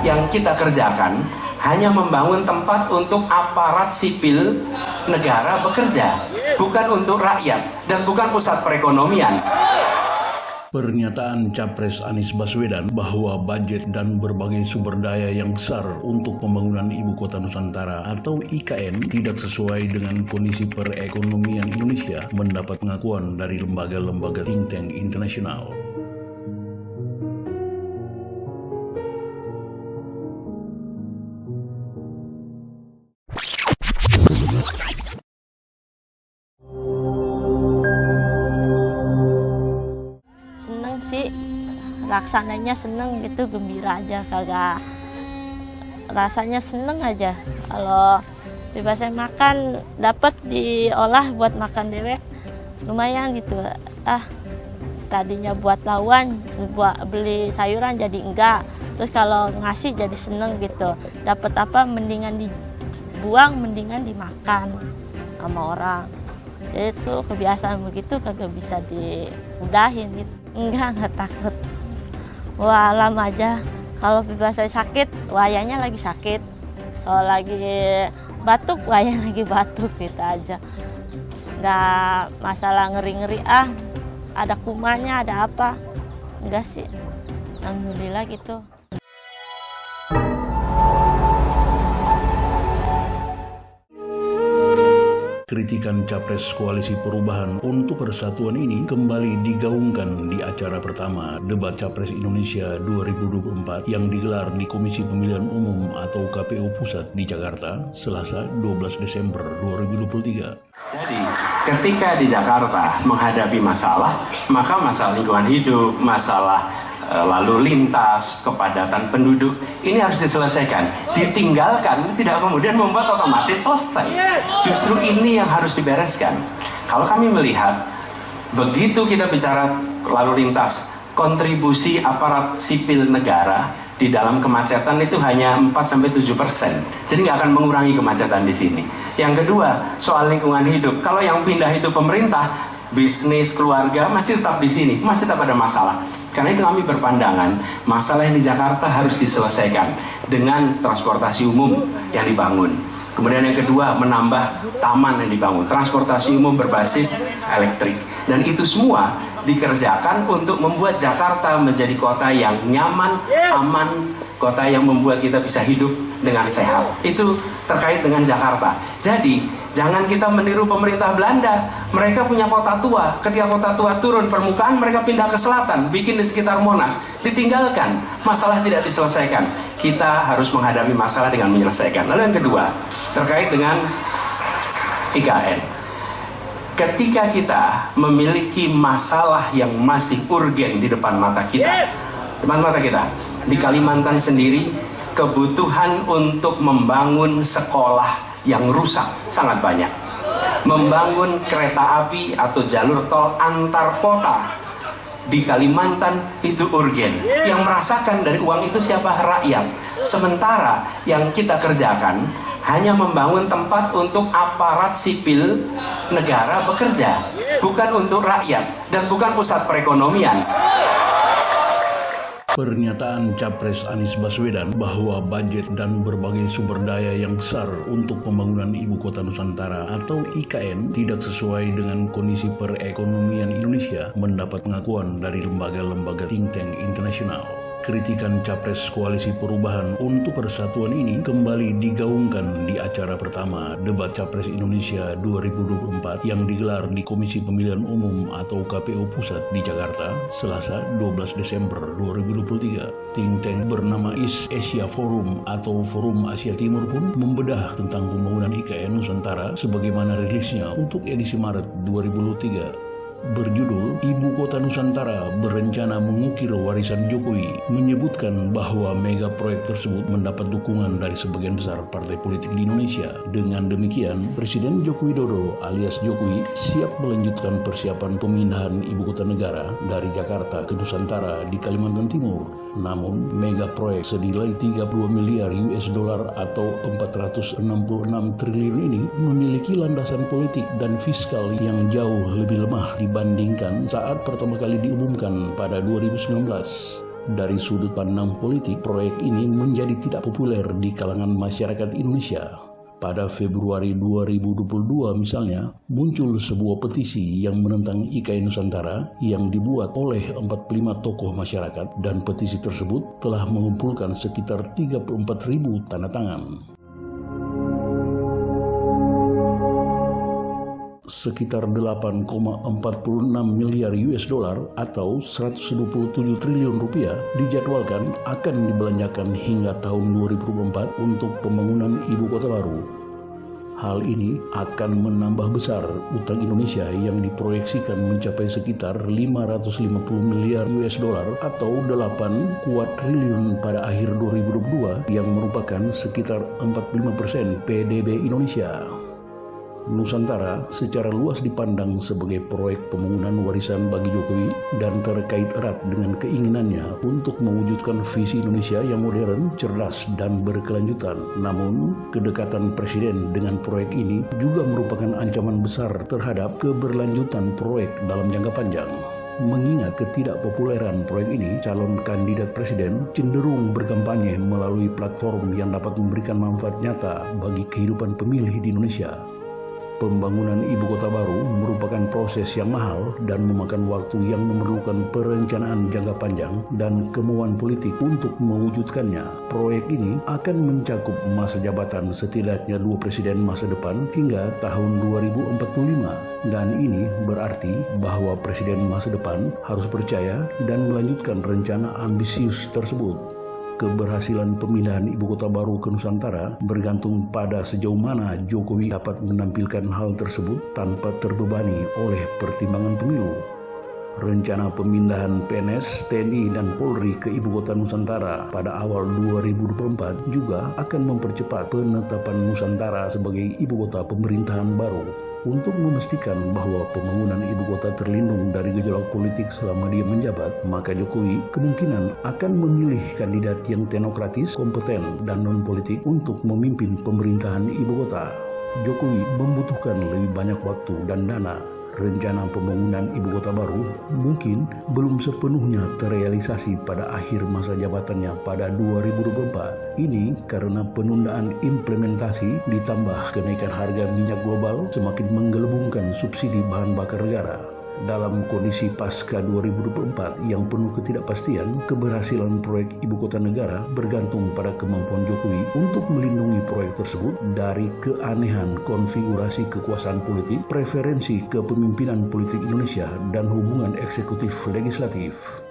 yang kita kerjakan hanya membangun tempat untuk aparat sipil negara bekerja, bukan untuk rakyat dan bukan pusat perekonomian. Pernyataan Capres Anies Baswedan bahwa budget dan berbagai sumber daya yang besar untuk pembangunan Ibu Kota Nusantara atau IKN tidak sesuai dengan kondisi perekonomian Indonesia mendapat pengakuan dari lembaga-lembaga think tank internasional. Laksananya seneng gitu, gembira aja, kagak rasanya seneng aja. Kalau bebasnya makan dapat diolah buat makan dewek lumayan gitu. Tadinya buat lawan, buat beli sayuran jadi enggak, terus kalau ngasih jadi seneng gitu. Dapat apa mendingan dibuang, mendingan dimakan sama orang. Jadi itu kebiasaan begitu kagak bisa diudahin gitu. Enggak takut. Wah, lama aja. Kalau bebas saya sakit, wayanya lagi sakit. Kalau lagi batuk, wayanya lagi batuk gitu aja. Nggak masalah ngeri-ngeri, ada kumannya, ada apa. Enggak sih, alhamdulillah gitu. Kritikan Capres Koalisi Perubahan untuk Persatuan ini kembali digaungkan di acara pertama Debat Capres Indonesia 2024 yang digelar di Komisi Pemilihan Umum atau KPU Pusat di Jakarta, Selasa 12 Desember 2023. Jadi, ketika di Jakarta menghadapi masalah, maka masalah lingkungan hidup, masalah lalu lintas, kepadatan penduduk, ini harus diselesaikan. Ditinggalkan tidak kemudian membuat otomatis selesai. Justru ini yang harus dibereskan. Kalau kami melihat, begitu kita bicara lalu lintas, kontribusi aparat sipil negara di dalam kemacetan itu hanya 4-7%. Jadi nggak akan mengurangi kemacetan di sini. Yang kedua, soal lingkungan hidup. Kalau yang pindah itu pemerintah, bisnis, keluarga masih tetap di sini, masih tetap ada masalah. Karena itu kami berpandangan masalah yang di Jakarta harus diselesaikan dengan transportasi umum yang dibangun. Kemudian yang kedua, menambah taman yang dibangun, transportasi umum berbasis elektrik. Dan itu semua dikerjakan untuk membuat Jakarta menjadi kota yang nyaman, aman, kota yang membuat kita bisa hidup dengan sehat. Itu terkait dengan Jakarta. Jadi jangan kita meniru pemerintah Belanda. Mereka punya kota tua. Ketika kota tua turun permukaan, mereka pindah ke selatan, bikin di sekitar Monas. Ditinggalkan, masalah tidak diselesaikan. Kita harus menghadapi masalah dengan menyelesaikan. Lalu yang kedua, terkait dengan IKN. Ketika kita memiliki masalah yang masih urgen di depan mata kita, di Kalimantan sendiri, kebutuhan untuk membangun sekolah yang rusak sangat banyak. Membangun kereta api atau jalur tol antar kota di Kalimantan itu urgen. Yang merasakan dari uang itu siapa? Rakyat. Sementara yang kita kerjakan hanya membangun tempat untuk aparat sipil negara bekerja, bukan untuk rakyat dan bukan pusat perekonomian. Pernyataan Capres Anies Baswedan bahwa budget dan berbagai sumber daya yang besar untuk pembangunan Ibu Kota Nusantara atau IKN tidak sesuai dengan kondisi perekonomian Indonesia mendapat pengakuan dari lembaga-lembaga think tank internasional. Kritikan Capres Koalisi Perubahan untuk Persatuan ini kembali digaungkan di acara pertama Debat Capres Indonesia 2024 yang digelar di Komisi Pemilihan Umum atau KPU Pusat di Jakarta, Selasa 12 Desember 2023. Think tank bernama East Asia Forum atau Forum Asia Timur pun membedah tentang pembangunan IKN Nusantara sebagaimana rilisnya untuk edisi Maret 2023. Berjudul Ibu Kota Nusantara Berencana Mengukir Warisan Jokowi, menyebutkan bahwa mega proyek tersebut mendapat dukungan dari sebagian besar partai politik di Indonesia. Dengan demikian, Presiden Joko Widodo alias Jokowi siap melanjutkan persiapan pemindahan ibu kota negara dari Jakarta ke Nusantara di Kalimantan Timur. Namun, mega proyek senilai 32 miliar US dollar atau 466 triliun ini memiliki landasan politik dan fiskal yang jauh lebih lemah dibandingkan saat pertama kali diumumkan pada 2019. Dari sudut pandang politik, proyek ini menjadi tidak populer di kalangan masyarakat Indonesia. Pada Februari 2022 misalnya, muncul sebuah petisi yang menentang IKN Nusantara yang dibuat oleh 45 tokoh masyarakat, dan petisi tersebut telah mengumpulkan sekitar 34.000 tanda tangan. Sekitar 8,46 miliar US dollar atau 127 triliun rupiah dijadwalkan akan dibelanjakan hingga tahun 2024 untuk pembangunan ibu kota baru. Hal ini akan menambah besar utang Indonesia yang diproyeksikan mencapai sekitar 550 miliar US dollar atau 8 triliun pada akhir 2022 yang merupakan sekitar 45% PDB Indonesia. Nusantara secara luas dipandang sebagai proyek pembangunan warisan bagi Jokowi dan terkait erat dengan keinginannya untuk mewujudkan visi Indonesia yang modern, cerdas, dan berkelanjutan. Namun, kedekatan Presiden dengan proyek ini juga merupakan ancaman besar terhadap keberlanjutan proyek dalam jangka panjang. Mengingat ketidakpopuleran proyek ini, calon kandidat presiden cenderung berkampanye melalui platform yang dapat memberikan manfaat nyata bagi kehidupan pemilih di Indonesia. Pembangunan ibu kota baru merupakan proses yang mahal dan memakan waktu yang memerlukan perencanaan jangka panjang dan kemauan politik untuk mewujudkannya. Proyek ini akan mencakup masa jabatan setidaknya 2 presiden masa depan hingga tahun 2045. Dan ini berarti bahwa presiden masa depan harus percaya dan melanjutkan rencana ambisius tersebut. Keberhasilan pemindahan ibu kota baru ke Nusantara bergantung pada sejauh mana Jokowi dapat menampilkan hal tersebut tanpa terbebani oleh pertimbangan pemilu. Rencana pemindahan PNS, TNI, dan Polri ke ibu kota Nusantara pada awal 2024 juga akan mempercepat penetapan Nusantara sebagai ibu kota pemerintahan baru. Untuk memastikan bahwa pembangunan ibu kota terlindung dari gejolak politik selama dia menjabat, maka Jokowi kemungkinan akan memilih kandidat yang teknokratis, kompeten, dan non-politik untuk memimpin pemerintahan ibu kota. Jokowi membutuhkan lebih banyak waktu dan dana. Rencana pembangunan ibu kota baru mungkin belum sepenuhnya terrealisasi pada akhir masa jabatannya pada 2024. Ini karena penundaan implementasi ditambah kenaikan harga minyak global semakin menggelembungkan subsidi bahan bakar negara. Dalam kondisi pasca 2024 yang penuh ketidakpastian, keberhasilan proyek ibu kota negara bergantung pada kemampuan Jokowi untuk melindungi proyek tersebut dari keanehan konfigurasi kekuasaan politik, preferensi kepemimpinan politik Indonesia, dan hubungan eksekutif legislatif.